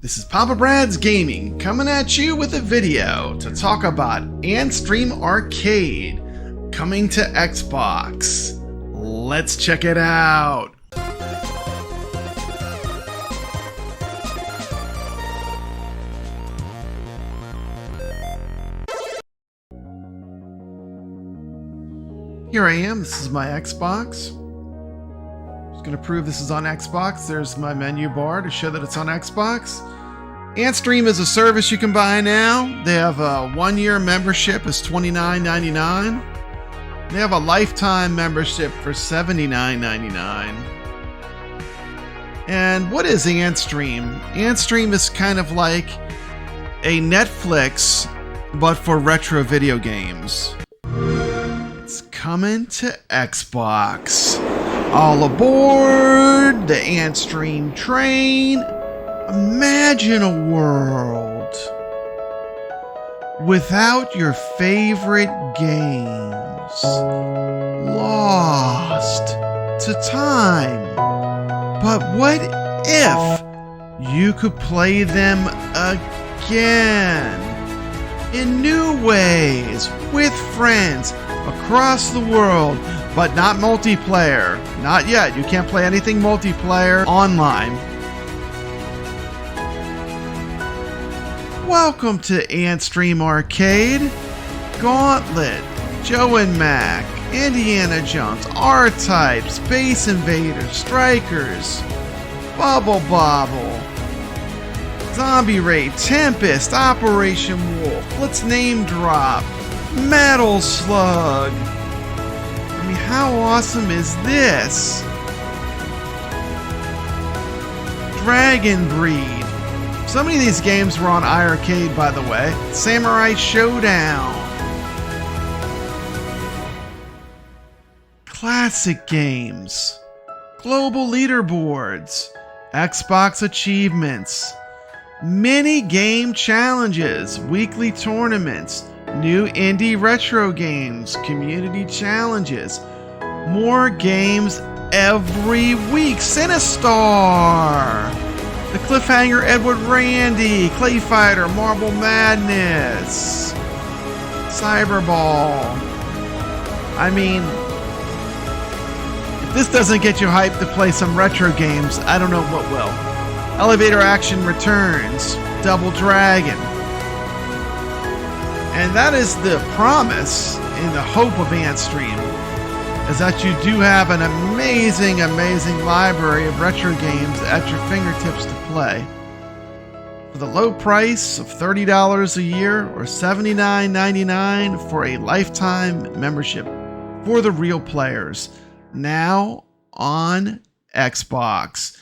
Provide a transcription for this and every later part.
This is Papa Brad's Gaming coming at you with a video to talk about Antstream Arcade coming to Xbox. Let's check it out. Here I am, this is my Xbox. Just gonna prove this is on Xbox. There's my menu bar to show that it's on Xbox. Anstream is a service you can buy now. They have a 1-year membership, is $29.99. They have a lifetime membership for $79.99. And what is Antstream? Antstream is kind of like a Netflix, but for retro video games. It's coming to Xbox. All aboard the Antstream train. Imagine a world without your favorite games, lost to time. But what if you could play them again in new ways with friends across the world, but not multiplayer? Not yet. You can't play anything multiplayer online. Welcome to Antstream Arcade. Gauntlet, Joe and Mac, Indiana Jones, R-Type, Space Invaders, Strikers, Bubble Bobble, Zombie Raid, Tempest, Operation Wolf, let's name drop, Metal Slug. I mean, how awesome is this? Dragon Breed. So many of these games were on iiRcade, by the way. Samurai Showdown. Classic games. Global leaderboards. Xbox achievements. Mini game challenges. Weekly tournaments. New indie retro games. Community challenges. More games every week. Sinistar. The Cliffhanger Edward Randy, Clay Fighter, Marble Madness, Cyberball. I mean, if this doesn't get you hyped to play some retro games, I don't know what will. Elevator Action Returns, Double Dragon. And that is the promise and the hope of Antstream, is that you do have an amazing library of retro games at your fingertips to play. For the low price of $30 a year or $79.99 for a lifetime membership for the real players. Now on Xbox.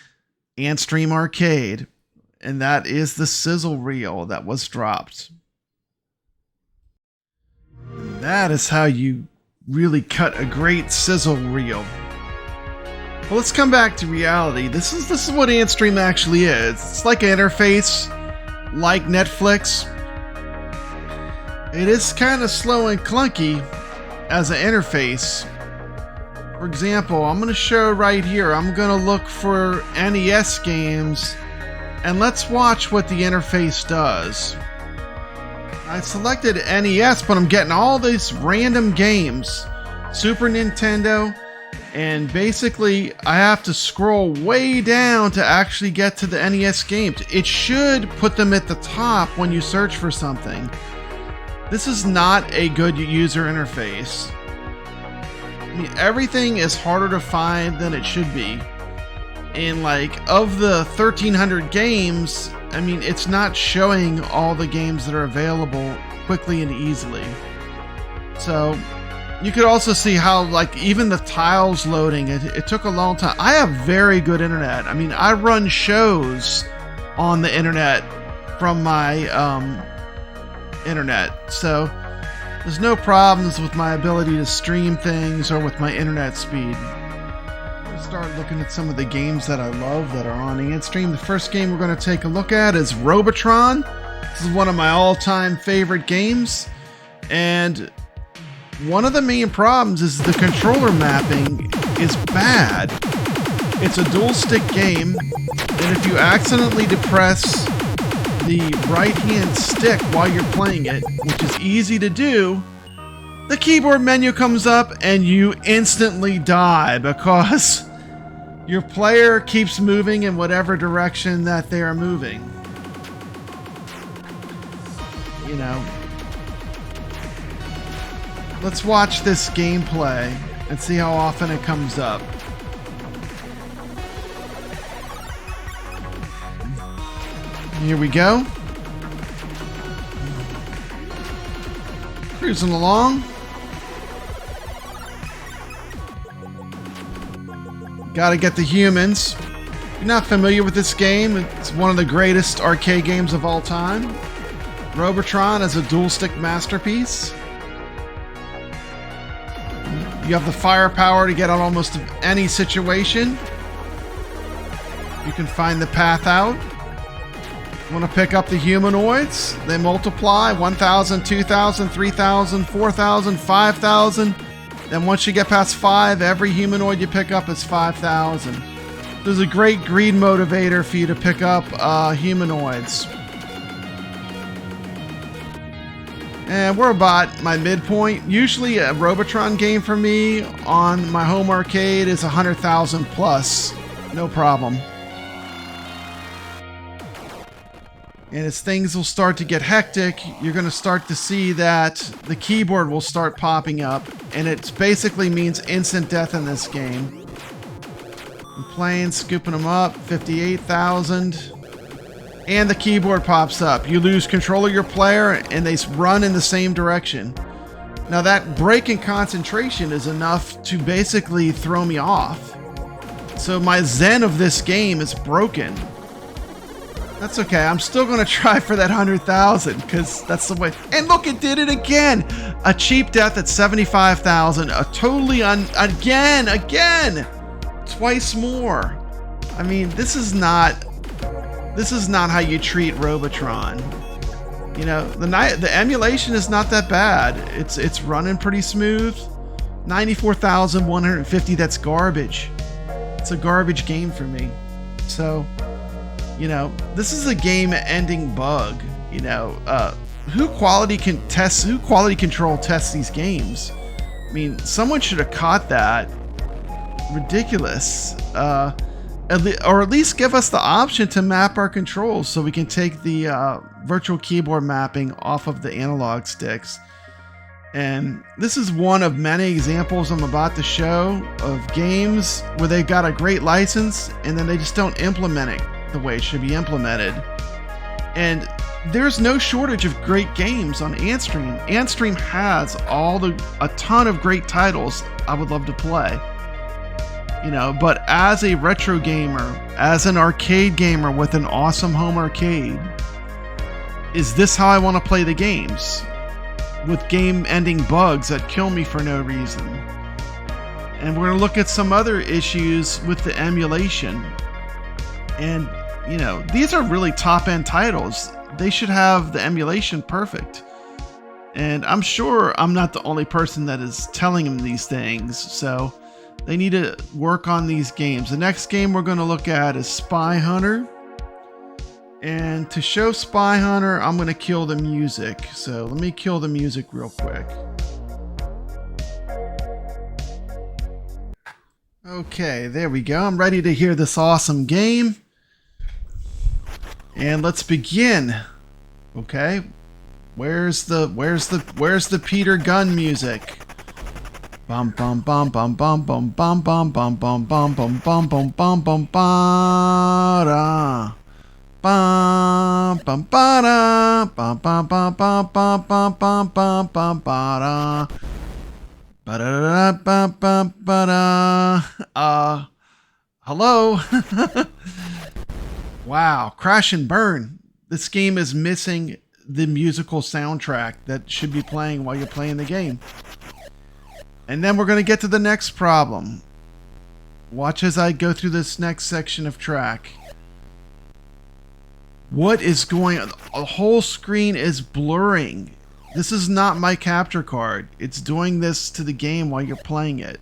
Antstream Arcade. And that is the sizzle reel that was dropped. And that is how you really cut a great sizzle reel. Well, let's come back to reality. This is what Antstream actually is. It's like an interface, like Netflix. It is kind of slow and clunky as an interface. For example, I'm going to show right here. I'm going to look for NES games, and let's watch what the interface does. I selected NES, but I'm getting all these random games. Super Nintendo, and basically I have to scroll way down to actually get to the NES games. It should put them at the top when you search for something. This is not a good user interface. I mean, everything is harder to find than it should be. And like, of the 1,300 games, I mean, it's not showing all the games that are available quickly and easily. So you could also see how, like, even the tiles loading, it took a long time. I have very good internet. I mean, I run shows on the internet from my internet. So there's no problems with my ability to stream things or with my internet speed. Start looking at some of the games that I love that are on Antstream. The first game we're going to take a look at is Robotron. This is one of my all-time favorite games, and one of the main problems is the controller mapping is bad. It's a dual stick game, and if you accidentally depress the right hand stick while you're playing it, which is easy to do, the keyboard menu comes up and you instantly die because your player keeps moving in whatever direction that they are moving. You know, let's watch this gameplay and see how often it comes up. Here we go. Cruising along. Gotta get the humans. If you're not familiar with this game, it's one of the greatest arcade games of all time. Robotron is a dual stick masterpiece. You have the firepower to get out almost any situation. You can find the path out. Want to pick up the humanoids? They multiply 1,000, 2,000, 3,000, 4,000, 5,000. Then once you get past 5, every humanoid you pick up is 5,000. There's a great greed motivator for you to pick up humanoids. And we're about my midpoint. Usually a Robotron game for me on my home arcade is 100,000 plus. No problem. And as things will start to get hectic, you're going to start to see that the keyboard will start popping up. And it basically means instant death in this game. I'm playing, scooping them up, 58,000. And the keyboard pops up. You lose control of your player and they run in the same direction. Now that break in concentration is enough to basically throw me off. So my zen of this game is broken. That's okay. I'm still going to try for that 100,000 because that's the way. And look, it did it again. A cheap death at 75,000. A totally again. Twice more. I mean, this is not how you treat Robotron. You know, the emulation is not that bad. It's running pretty smooth. 94,150. That's garbage. It's a garbage game for me. So, you know, this is a game-ending bug. You know, who quality control tests these games? I mean, someone should have caught that. Ridiculous. Or at least give us the option to map our controls so we can take the virtual keyboard mapping off of the analog sticks. And this is one of many examples I'm about to show of games where they've got a great license and then they just don't implement it the way it should be implemented. And there's no shortage of great games on Anstream. Anstream has a ton of great titles I would love to play. You know, but as a retro gamer, as an arcade gamer with an awesome home arcade, is this how I want to play the games? With game-ending bugs that kill me for no reason. And we're going to look at some other issues with the emulation. And, you know, these are really top-end titles. They should have the emulation perfect. And I'm sure I'm not the only person that is telling them these things, so they need to work on these games. The next game we're going to look at is Spy Hunter. And to show Spy Hunter, I'm going to kill the music. So let me kill the music real quick. Okay, there we go. I'm ready to hear this awesome game. And let's begin. Okay. Where's the Peter Gunn music? Bum bum bum bum bum bum bum bum bum bum bum bum bum bum bum bum ba da bum bum ba da bum bum bum bum bum bum bum bum bum ba da ba da da ba ba da. Hello. Wow, crash and burn. This game is missing the musical soundtrack that should be playing while you're playing the game. And then we're going to get to the next problem. Watch as I go through this next section of track. What is going on? The whole screen is blurring. This is not my capture card. It's doing this to the game while you're playing it.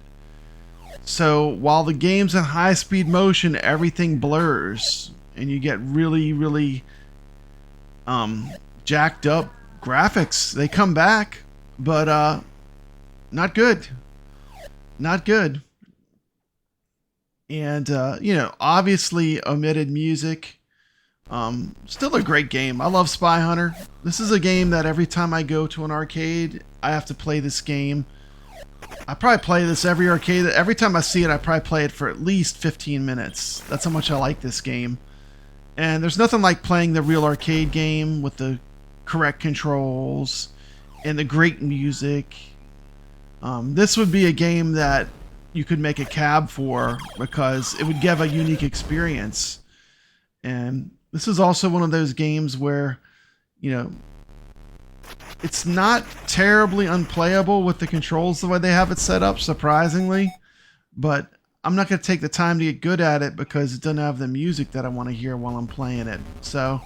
So while the game's in high-speed motion, everything blurs. And you get really, really jacked up graphics. They come back, but not good. Not good. And obviously omitted music. Still a great game. I love Spy Hunter. This is a game that every time I go to an arcade, I have to play this game. I probably play this every arcade. Every time I see it, I probably play it for at least 15 minutes. That's how much I like this game. And there's nothing like playing the real arcade game with the correct controls and the great music. This would be a game that you could make a cab for because it would give a unique experience. And this is also one of those games where, it's not terribly unplayable with the controls the way they have it set up, surprisingly. But I'm not going to take the time to get good at it because it doesn't have the music that I want to hear while I'm playing it. So,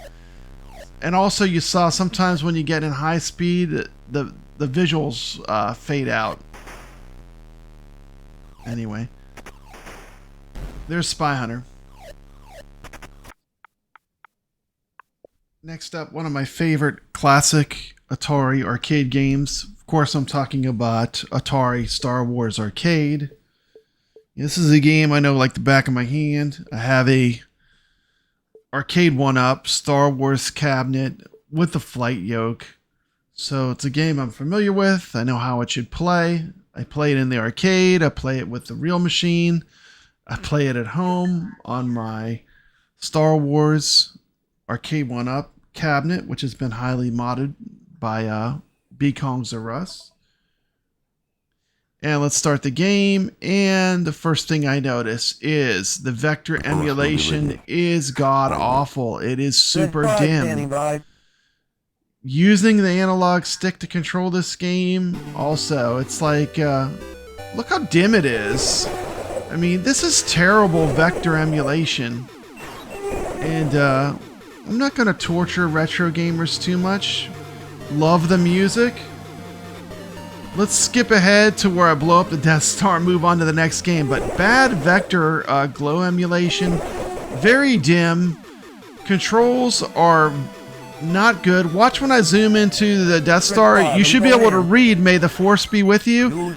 and also you saw sometimes when you get in high speed, the visuals fade out. Anyway, there's Spy Hunter. Next up, one of my favorite classic Atari arcade games. Of course, I'm talking about Atari Star Wars Arcade. This is a game I know like the back of my hand. I have a arcade 1-up Star Wars cabinet with the flight yoke. So it's a game I'm familiar with. I know how it should play. I play it in the arcade. I play it with the real machine. I play it at home on my Star Wars Arcade 1-up cabinet, which has been highly modded by B. Kongs or Russ. And let's start the game. And the first thing I notice is the vector emulation is god awful. It is super dim. Using the analog stick to control this game, also, it's like, look how dim it is. I mean, this is terrible vector emulation. And I'm not going to torture retro gamers too much. Love the music. Let's skip ahead to where I blow up the Death Star and move on to the next game. But bad vector glow emulation. Very dim. Controls are not good. Watch when I zoom into the Death Star. You should be able to read "May the Force be with you."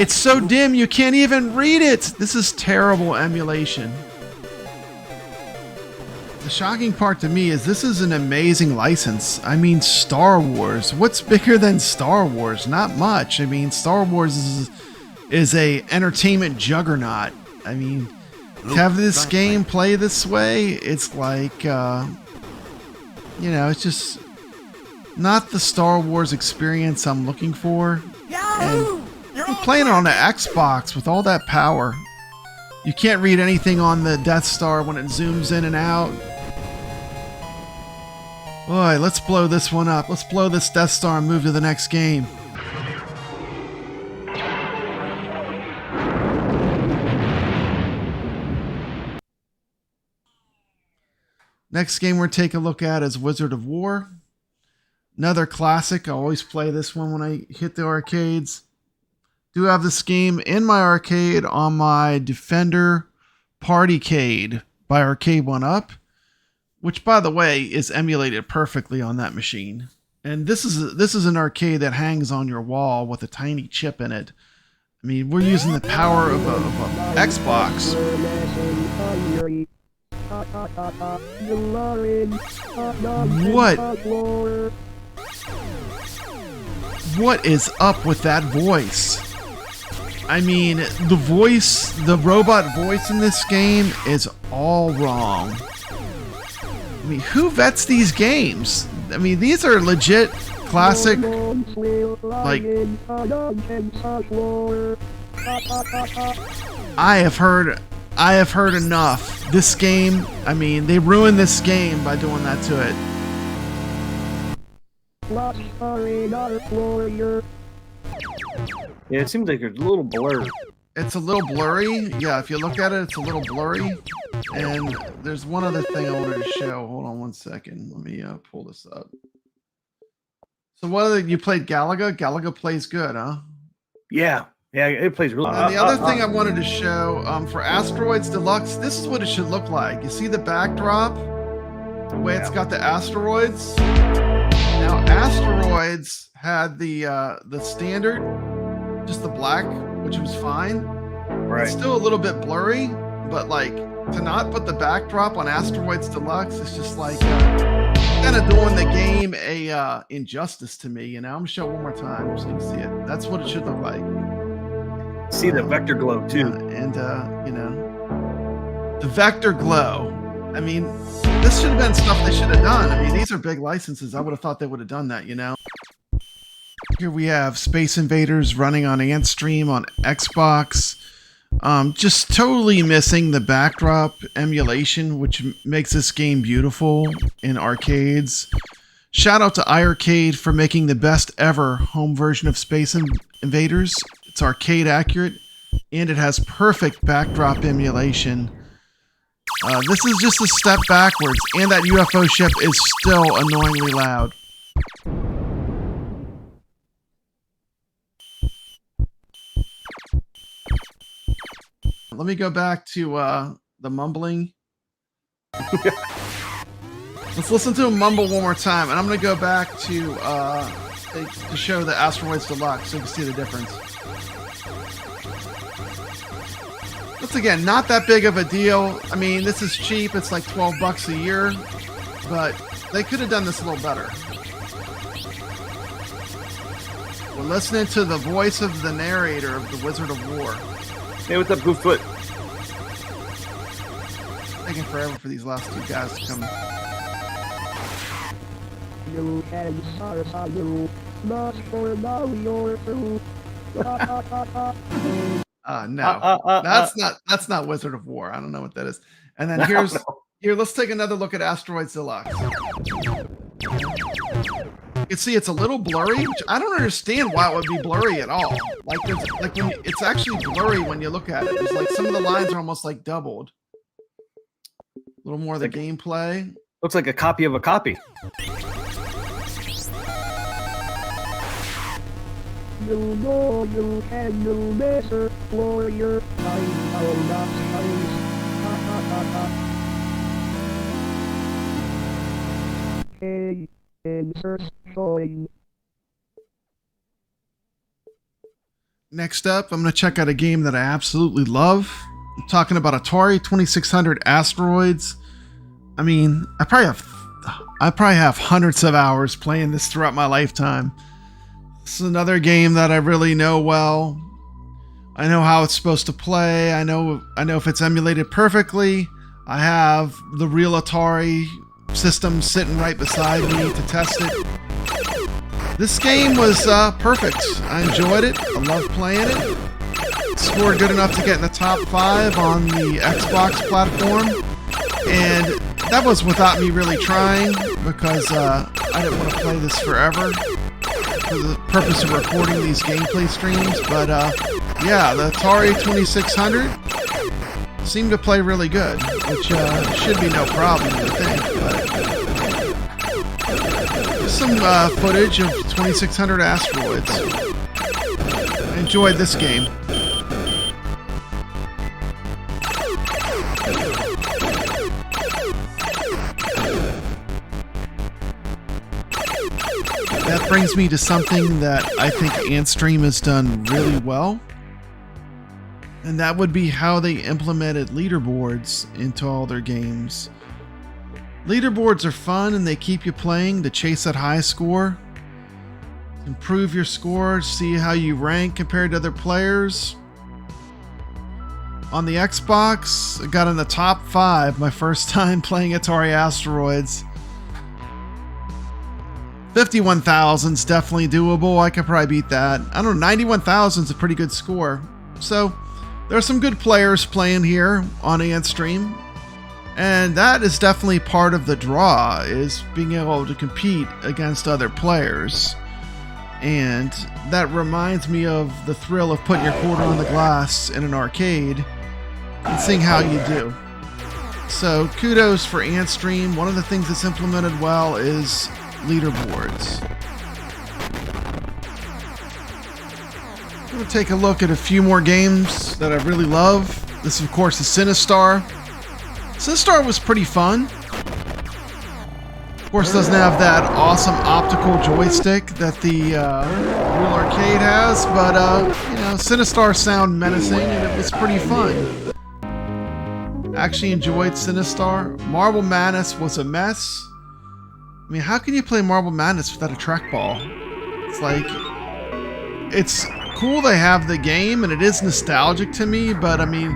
It's so dim you can't even read it. This is terrible emulation. The shocking part to me is this is an amazing license. I mean, Star Wars. What's bigger than Star Wars? Not much. I mean, Star Wars is a entertainment juggernaut. I mean, to have this game play this way, it's like, it's just not the Star Wars experience I'm looking for. And I'm playing it on the Xbox with all that power. You can't read anything on the Death Star when it zooms in and out. Boy, let's blow this one up. Let's blow this Death Star and move to the next game. Next game we're taking a look at is Wizard of War. Another classic. I always play this one when I hit the arcades. Do have this game in my arcade on my Defender Partycade by Arcade 1-up. Which, by the way, is emulated perfectly on that machine. And this is an arcade that hangs on your wall with a tiny chip in it. I mean, we're using the power of a Xbox. What is up with that voice? I mean, the robot voice in this game is all wrong. I mean, who vets these games? I mean, these are legit classic, like, I have heard enough. This game, I mean, they ruined this game by doing that to it. Yeah, it seems like it's a little blurry. It's a little blurry. Yeah, if you look at it, it's a little blurry. And there's one other thing I wanted to show. Hold on one second. Let me pull this up. So you played Galaga? Galaga plays good, huh? Yeah, it plays really good. And the other thing I wanted to show, for Asteroids Deluxe, this is what it should look like. You see the backdrop? The way it's got the Asteroids. Now, Asteroids had the standard, just the black, which was fine. Right. It's still a little bit blurry, but like to not put the backdrop on Asteroids Deluxe, it's just like kind of doing the game a injustice to me. You know, I'm gonna show it one more time so you can see it. That's what it should look like. See the vector glow too. And you know, the vector glow. I mean, this should have been stuff they should have done. I mean, these are big licenses. I would have thought they would have done that, you know. Here we have Space Invaders running on Antstream on Xbox. Just totally missing the backdrop emulation, which makes this game beautiful in arcades. Shout out to iiRcade for making the best ever home version of Space Invaders. It's arcade accurate, and it has perfect backdrop emulation. This is just a step backwards, and that UFO ship is still annoyingly loud. Let me go back to the mumbling. Let's listen to him mumble one more time, and I'm going to go back to show the Asteroids Deluxe so you can see the difference. Once again, not that big of a deal. I mean, this is cheap. It's like $12 a year, but they could have done this a little better. We're listening to the voice of the narrator of The Wizard of War. Hey, what's up, Gooffoot? Taking forever for these last two guys to come. No, that's not Wizard of War. I don't know what that is. And then here, let's take another look at Asteroids Deluxe. You can see it's a little blurry, which I don't understand why it would be blurry at all. Like it's actually blurry when you look at it. It's like some of the lines are almost like doubled. A little more of the gameplay. Looks like a copy of a copy. You know you can do better for your Hey, insert showing. Next up, I'm going to check out a game that I absolutely love. I'm talking about Atari 2600 Asteroids. I mean, I probably have hundreds of hours playing this throughout my lifetime. This is another game that I really know well. I know how it's supposed to play. I know if it's emulated perfectly. I have the real Atari system sitting right beside me to test it. This game was perfect. I enjoyed it. I loved playing it. Scored good enough to get in the top 5 on the Xbox platform. And that was without me really trying, because I didn't want to play this forever for the purpose of recording these gameplay streams. But yeah, the Atari 2600 seemed to play really good, which should be no problem, I think. But just some footage of 2600 Asteroids. I enjoyed this game. That brings me to something that I think Anstream has done really well, and that would be how they implemented leaderboards into all their games. Leaderboards are fun and they keep you playing to chase that high score, improve your score, see how you rank compared to other players. On the Xbox, I got in the top 5 my first time playing Atari Asteroids. 51,000's definitely doable. I could probably beat that. I don't know, 91,000's a pretty good score. So there are some good players playing here on Anstream, and that is definitely part of the draw, is being able to compete against other players. And that reminds me of the thrill of putting your quarter on the glass in an arcade and seeing how you do. So kudos for Anstream. One of the things that's implemented well is leaderboards. I'm going to take a look at a few more games that I really love. This, of course, is Sinistar. Sinistar was pretty fun. course, doesn't have that awesome optical joystick that the real arcade has, but you know, Sinistar sound menacing, and it was pretty fun. Actually enjoyed Sinistar. Marble Madness was a mess. I mean, how can you play Marble Madness without a trackball? It's like, it's cool they have the game, and it is nostalgic to me, but I mean,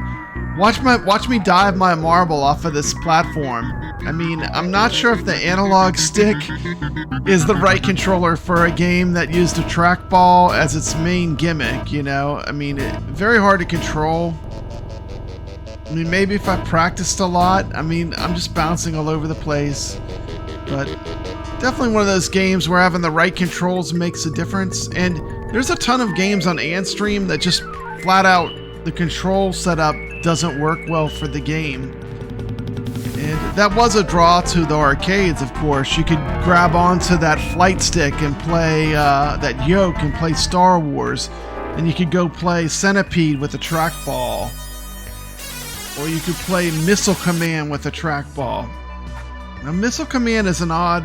watch me dive my marble off of this platform. I mean, I'm not sure if the analog stick is the right controller for a game that used a trackball as its main gimmick, you know? I mean, very hard to control. I mean, maybe if I practiced a lot, I mean, I'm just bouncing all over the place. But definitely one of those games where having the right controls makes a difference. And there's a ton of games on Anstream that just flat out, the control setup doesn't work well for the game. And that was a draw to the arcades, of course. You could grab onto that flight stick and play that yoke and play Star Wars. And you could go play Centipede with a trackball. Or you could play Missile Command with a trackball. Now, Missile Command is an odd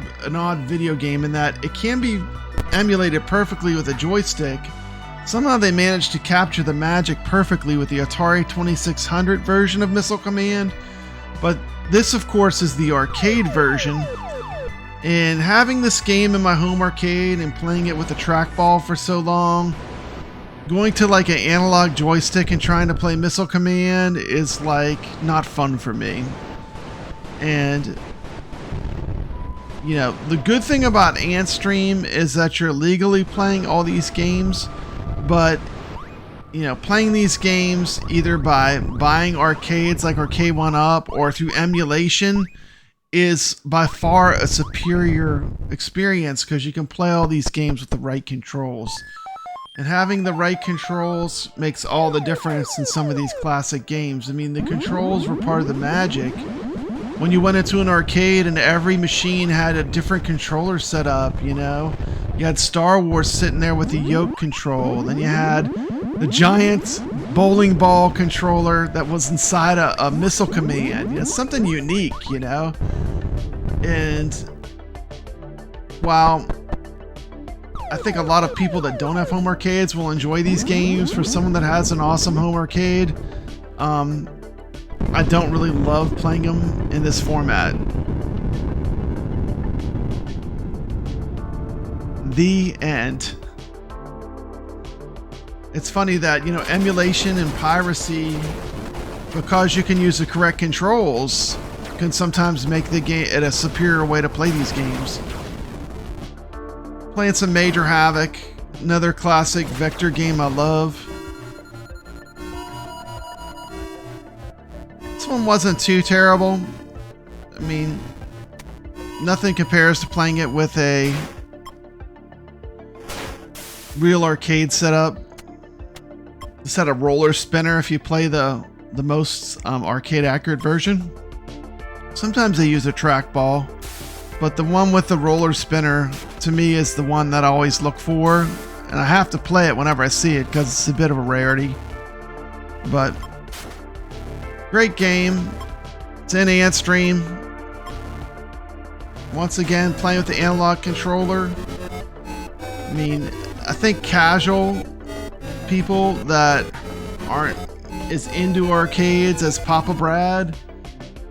video game in that it can be emulated perfectly with a joystick. Somehow they managed to capture the magic perfectly with the Atari 2600 version of Missile Command. But this, of course, is the arcade version. And having this game in my home arcade and playing it with a trackball for so long, going to like an analog joystick and trying to play Missile Command is like not fun for me. And you know, the good thing about Anstream is that you're legally playing all these games, but you know, playing these games either by buying arcades like Arcade 1-Up or through emulation is by far a superior experience because you can play all these games with the right controls. And having the right controls makes all the difference in some of these classic games. I mean, the controls were part of the magic. When you went into an arcade and every machine had a different controller set up, you know? You had Star Wars sitting there with the yoke control. Then you had the giant bowling ball controller that was inside a Missile Command. You know, something unique, you know? And while I think a lot of people that don't have home arcades will enjoy these games, for someone that has an awesome home arcade, I don't really love playing them in this format. The end. It's funny that, you know, emulation and piracy, because you can use the correct controls, can sometimes make the game a superior way to play these games. Playing some Major Havoc, another classic vector game I love. This one wasn't too terrible. I mean, nothing compares to playing it with a real arcade setup. This had a roller spinner if you play the most arcade accurate version. Sometimes they use a trackball, but the one with the roller spinner to me is the one that I always look for, and I have to play it whenever I see it because it's a bit of a rarity. But great game. It's in Antstream. Once again, playing with the analog controller. I mean, I think casual people that aren't as into arcades as Papa Brad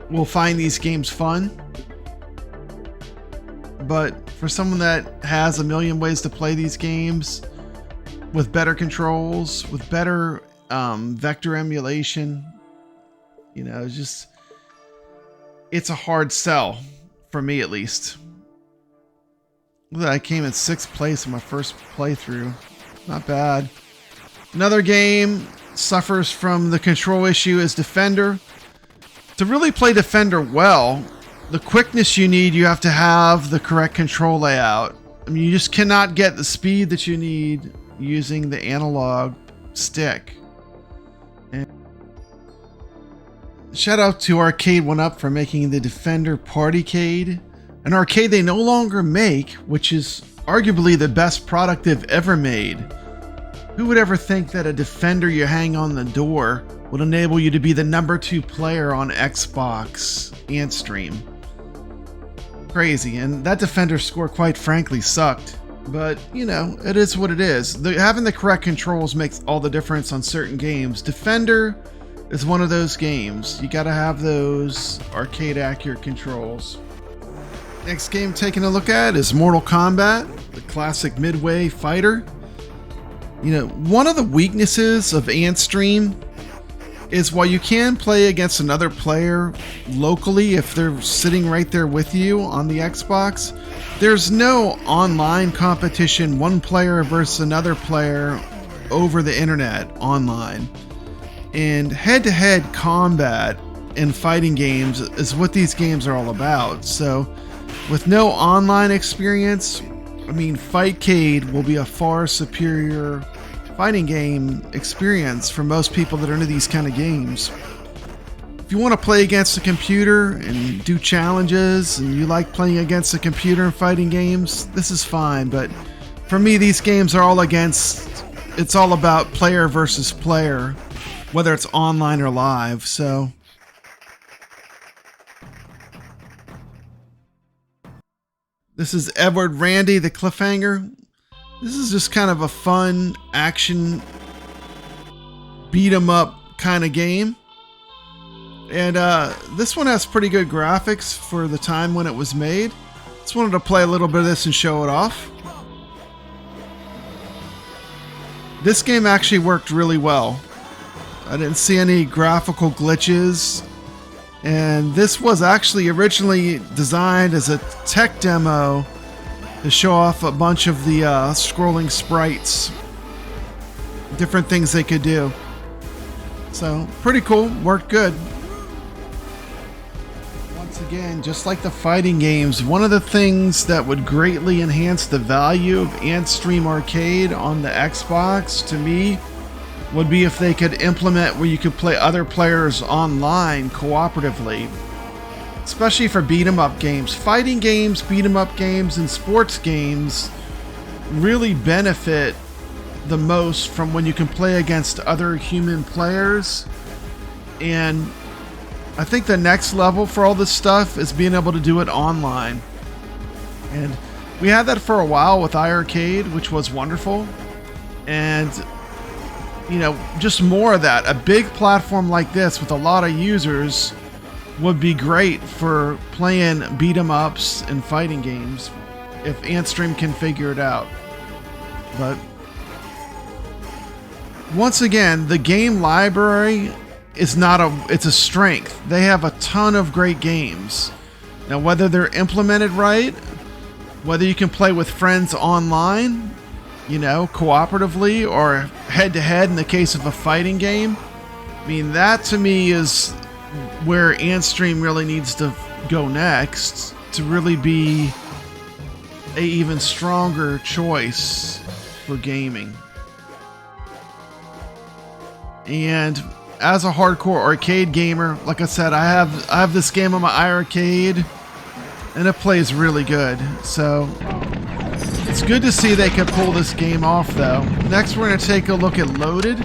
will find these games fun. But for someone that has a million ways to play these games with better controls, with better vector emulation, you know, it's a hard sell for me, at least. Look, I came in 6th place in my first playthrough. Not bad. Another game suffers from the control issue is Defender. To really play Defender well, the quickness you need, you have to have the correct control layout. I mean, you just cannot get the speed that you need using the analog stick. And shout out to Arcade 1-Up for making the Defender Partycade, an arcade they no longer make, which is arguably the best product they've ever made. Who would ever think that a Defender you hang on the door would enable you to be the #2 player on Xbox Antstream? crazy. And that Defender score, quite frankly, sucked. But, you know, it is what it is. Having the correct controls makes all the difference on certain games. Defender is one of those games. You gotta have those arcade accurate controls. Next game taking a look at is Mortal Kombat, the classic midway fighter. You know, one of the weaknesses of Anstream is while you can play against another player locally if they're sitting right there with you on the Xbox, there's no online competition, one player versus another player over the internet online. And head-to-head combat in fighting games is what these games are all about. So with no online experience, I mean, Fightcade will be a far superior fighting game experience for most people that are into these kind of games. If you want to play against a computer and do challenges and you like playing against a computer and fighting games, this is fine. But for me, these games are it's all about player versus player, whether it's online or live. So this is Edward Randy, the Cliffhanger. This is just kind of a fun action beat 'em up kind of game. And this one has pretty good graphics for the time when it was made. Just wanted to play a little bit of this and show it off. This game actually worked really well. I didn't see any graphical glitches. And this was actually originally designed as a tech demo to show off a bunch of the scrolling sprites, different things they could do. So pretty cool, worked good. Once again, just like the fighting games, one of the things that would greatly enhance the value of Antstream Arcade on the Xbox to me would be if they could implement where you could play other players online cooperatively. Especially for beat 'em up games. Fighting games, beat 'em up games, and sports games really benefit the most from when you can play against other human players. And I think the next level for all this stuff is being able to do it online. And we had that for a while with iiRcade, which was wonderful. And you know, just more of that. A big platform like this with a lot of users would be great for playing beat 'em ups and fighting games if Antstream can figure it out. But once again, the game library is it's a strength. They have a ton of great games. Now, whether they're implemented right, whether you can play with friends online, you know, cooperatively or head-to-head in the case of a fighting game, I mean, that to me is where Anstream really needs to go next to really be a even stronger choice for gaming. And as a hardcore arcade gamer, like I said, I have this game on my iiRcade and it plays really good. So it's good to see they could pull this game off though. Next we're going to take a look at Loaded.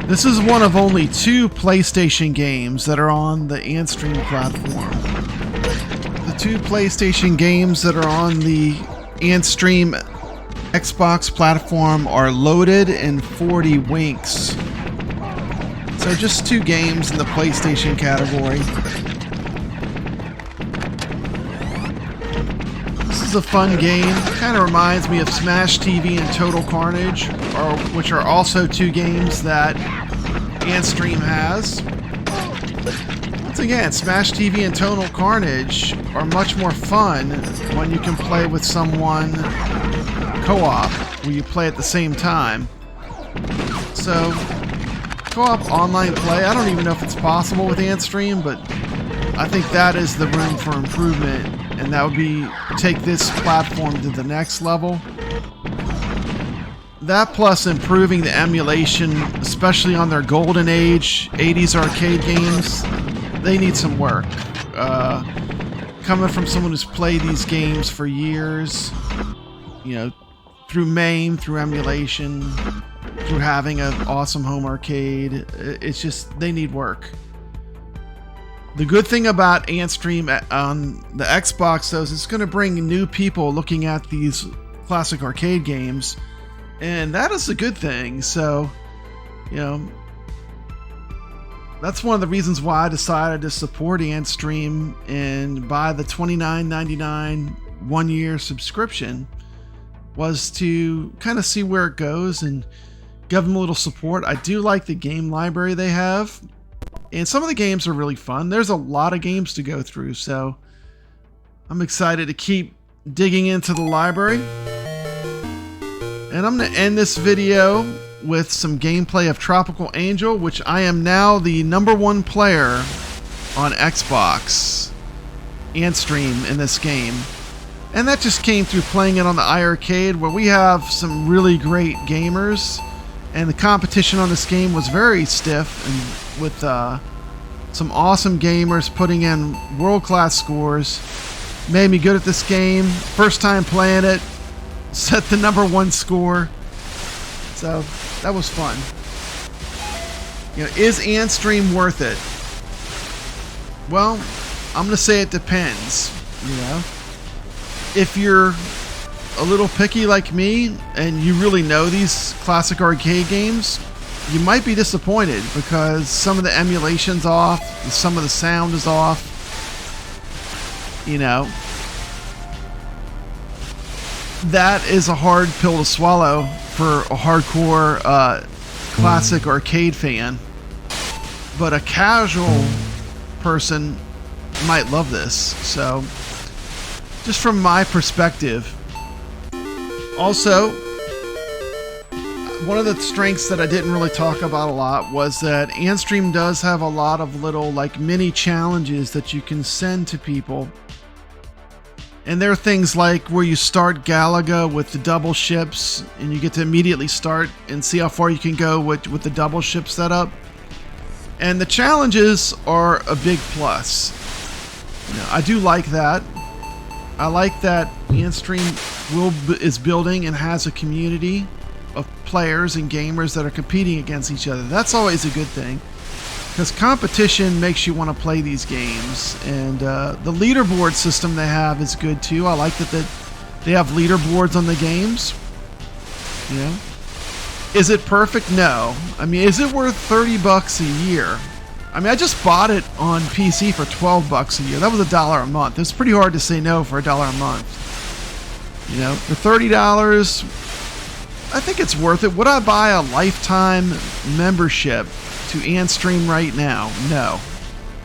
This is one of only 2 PlayStation games that are on the Anstream platform. The 2 PlayStation games that are on the Anstream Xbox platform are Loaded and 40 Winks. So just 2 games in the PlayStation category. This is a fun game. Kind of reminds me of Smash TV and Total Carnage, which are also 2 games that Anstream has. Once again, Smash TV and Total Carnage are much more fun when you can play with someone co-op, where you play at the same time. So, co-op online play, I don't even know if it's possible with Anstream, but I think that is the room for improvement, and that would be take this platform to the next level. That plus improving the emulation, especially on their golden age 80s arcade games, they need some work. Coming from someone who's played these games for years, you know, through MAME, through emulation, through having an awesome home arcade, it's just, they need work. The good thing about Antstream on the Xbox, though, is it's going to bring new people looking at these classic arcade games, and that is a good thing. So, you know, that's one of the reasons why I decided to support Antstream and buy the $29.99 one-year subscription, was to kind of see where it goes and give them a little support. I do like the game library they have, and some of the games are really fun. There's a lot of games to go through, so I'm excited to keep digging into the library. And I'm going to end this video with some gameplay of Tropical Angel, which I am now the #1 player on Xbox Antstream in this game. And that just came through playing it on the iiRcade, where we have some really great gamers. And the competition on this game was very stiff, and with some awesome gamers putting in world-class scores. Made me good at this game. First time playing it, set the #1 score. So that was fun. You know, is Anstream worth it? Well, I'm gonna say it depends. You know, if you're a little picky like me and you really know these classic arcade games, you might be disappointed because some of the emulation's off, some of the sound is off. You know, that is a hard pill to swallow for a hardcore classic arcade fan. But a casual person might love this. So, just from my perspective. Also, one of the strengths that I didn't really talk about a lot was that Anstream does have a lot of little like mini challenges that you can send to people. And there are things like where you start Galaga with the double ships and you get to immediately start and see how far you can go with the double ship setup. And the challenges are a big plus. You know, I do like that. I like that Anstream is building and has a community of players and gamers that are competing against each other. That's always a good thing, because competition makes you want to play these games. And the leaderboard system they have is good too. I like that they have leaderboards on the games. You know, is it perfect? No. I mean, is it worth $30 a year? I mean, I just bought it on PC for $12 a year. That was $1 a month. It's pretty hard to say no for $1 a month. You know, for $30, I think it's worth it. Would I buy a lifetime membership to Anstream right now? No.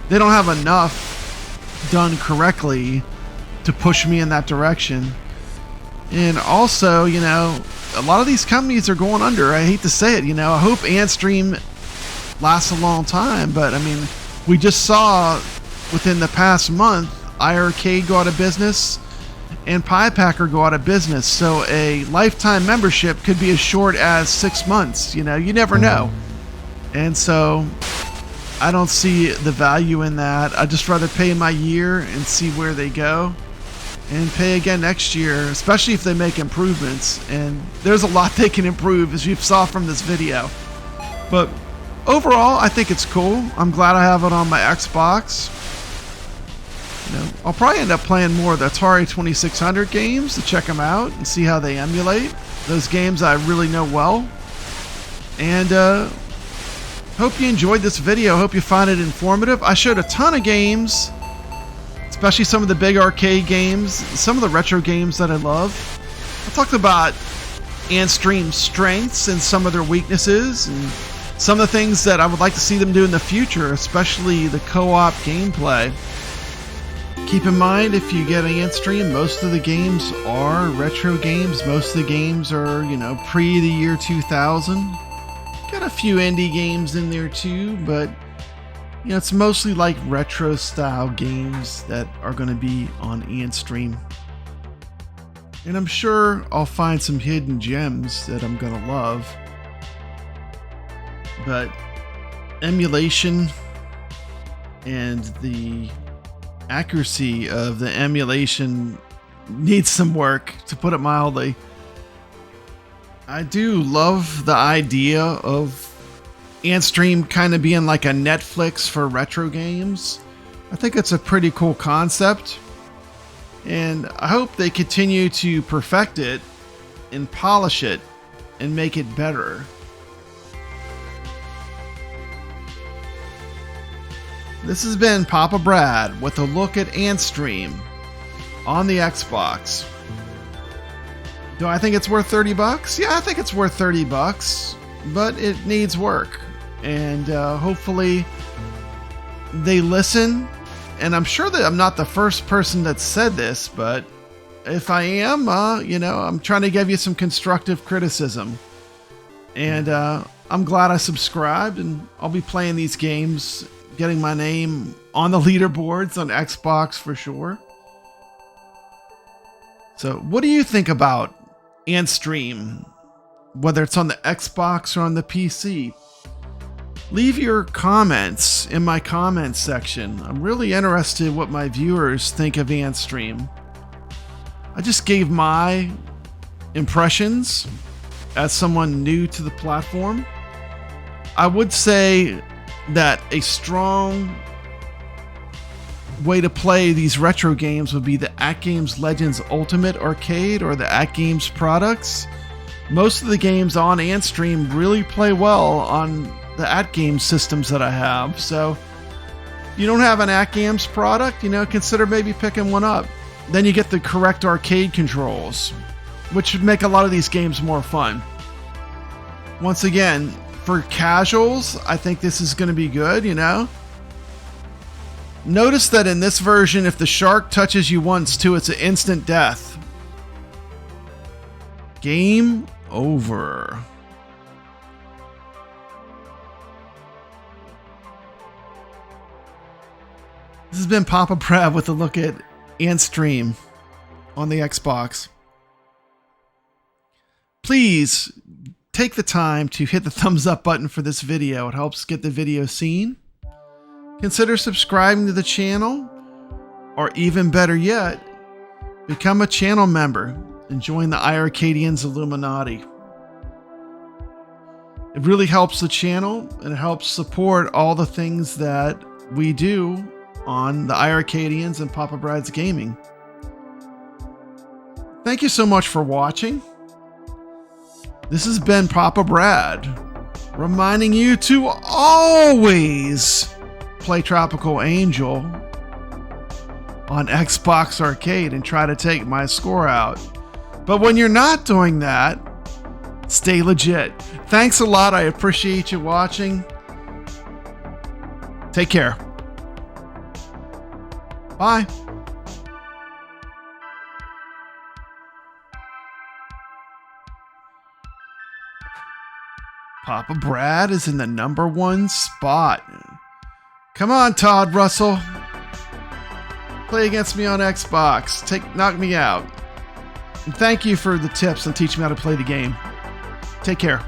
They don't have enough done correctly to push me in that direction. And also, you know, a lot of these companies are going under. I hate to say it, you know. I hope Anstream lasts a long time, but I mean, we just saw within the past month iiRcade go out of business and PiePacker go out of business. So a lifetime membership could be as short as 6 months. You know, you never know. And so I don't see the value in that. I'd just rather pay my year and see where they go, and pay again next year, especially if they make improvements. And there's a lot they can improve, as you saw from this video. But overall, I think it's cool. I'm glad I have it on my Xbox. You know, I'll probably end up playing more of the Atari 2600 games to check them out and see how they emulate. Those games I really know well. And hope you enjoyed this video. Hope you find it informative. I showed a ton of games, especially some of the big arcade games, some of the retro games that I love. I talked about Anstream's strengths and some of their weaknesses, and some of the things that I would like to see them do in the future, especially the co-op gameplay. Keep in mind, if you get Antstream, most of the games are retro games. Most of the games are, you know, pre the year 2000. Got a few indie games in there too, but you know, it's mostly like retro style games that are going to be on Antstream. And I'm sure I'll find some hidden gems that I'm going to love. But emulation and the accuracy of the emulation needs some work, to put it mildly. I do love the idea of Antstream kind of being like a Netflix for retro games, I think it's a pretty cool concept, and I hope they continue to perfect it and polish it and make it better. This has been Papa Brad with a look at Anstream on the Xbox. Do I think it's worth 30 bucks? Yeah, I think it's worth 30 bucks, but it needs work. And hopefully they listen. And I'm sure that I'm not the first person that said this, but if I am, I'm trying to give you some constructive criticism. And I'm glad I subscribed, and I'll be playing these games, getting my name on the leaderboards on Xbox for sure. So what do you think about Anstream, whether it's on the Xbox or on the PC? Leave your comments in my comments section. I'm really interested what my viewers think of Anstream. I just gave my impressions as someone new to the platform. I would say that a strong way to play these retro games would be the AtGames Legends Ultimate Arcade or the AtGames products. Most of the games on Anstream really play well on the AtGames systems that I have. So if you don't have an AtGames product, consider maybe picking one up. Then you get the correct arcade controls, which would make a lot of these games more fun. Once again, for casuals, I think this is going to be good, Notice that in this version, if the shark touches you once too, it's an instant death. Game over. This has been Papa Brad with a look at Anstream on the Xbox. Please take the time to hit the thumbs up button for this video. It helps get the video seen. Consider subscribing to the channel, or even better yet, become a channel member and join the iiRcadians Illuminati. It really helps the channel, and it helps support all the things that we do on the iiRcadians and Papa Brad's Gaming. Thank you so much for watching. This has been Papa Brad, reminding you to always play Tropical Angel on Xbox Arcade and try to take my score out. But when you're not doing that, stay legit. Thanks a lot. I appreciate you watching. Take care. Bye. Papa Brad is in the #1 spot. Come on, Todd Russell. Play against me on Xbox. Knock me out. And thank you for the tips on teaching me how to play the game. Take care.